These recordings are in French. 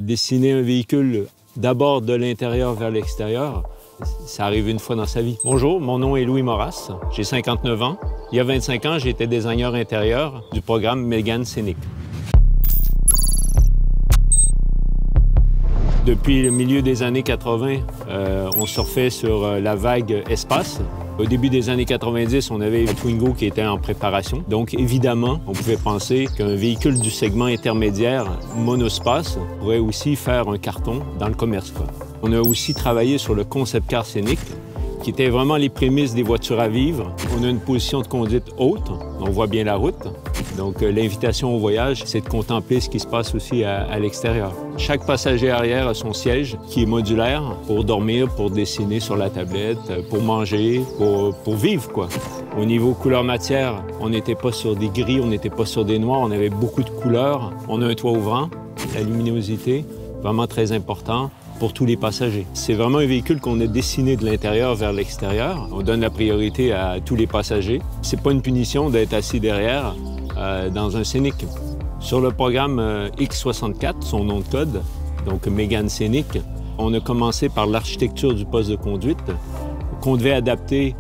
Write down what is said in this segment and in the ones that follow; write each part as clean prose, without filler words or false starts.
Dessiner un véhicule d'abord de l'intérieur vers l'extérieur, ça arrive une fois dans sa vie. Bonjour, mon nom est Louis Moras, j'ai 59 ans. Il y a 25 ans, j'étais designer intérieur du programme Mégane Scénic. Depuis le milieu des années 80, on surfait sur la vague espace. Au début des années 90, on avait le Twingo qui était en préparation. Donc, évidemment, on pouvait penser qu'un véhicule du segment intermédiaire monospace pourrait aussi faire un carton dans le commerce. On a aussi travaillé sur le concept car scénic, qui était vraiment les prémices des voitures à vivre. On a une position de conduite haute, on voit bien la route. Donc, l'invitation au voyage, c'est de contempler ce qui se passe aussi à l'extérieur. Chaque passager arrière a son siège qui est modulaire pour dormir, pour dessiner sur la tablette, pour manger, pour vivre, quoi. Au niveau couleur-matière, on n'était pas sur des gris, on n'était pas sur des noirs, on avait beaucoup de couleurs. On a un toit ouvrant, la luminosité, vraiment très important pour tous les passagers. C'est vraiment un véhicule qu'on a dessiné de l'intérieur vers l'extérieur. On donne la priorité à tous les passagers. C'est pas une punition d'être assis derrière dans un Scénic. Sur le programme X64, son nom de code, donc Mégane Scénic, on a commencé par l'architecture du poste de conduite qu'on devait adapter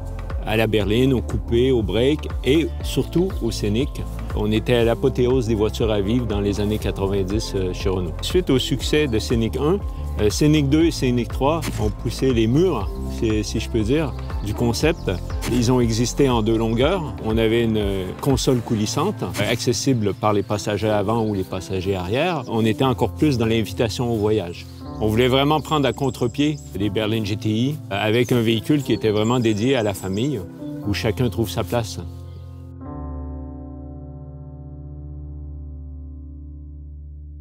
à la berline, au coupé, au break et surtout au Scénic. On était à l'apothéose des voitures à vivre dans les années 90 chez Renault. Suite au succès de Scénic 1, Scénic 2 et Scénic 3 ont poussé les murs, si je peux dire, du concept. Ils ont existé en deux longueurs. On avait une console coulissante, accessible par les passagers avant ou les passagers arrière. On était encore plus dans l'invitation au voyage. On voulait vraiment prendre à contre-pied les berlines GTI avec un véhicule qui était vraiment dédié à la famille, où chacun trouve sa place.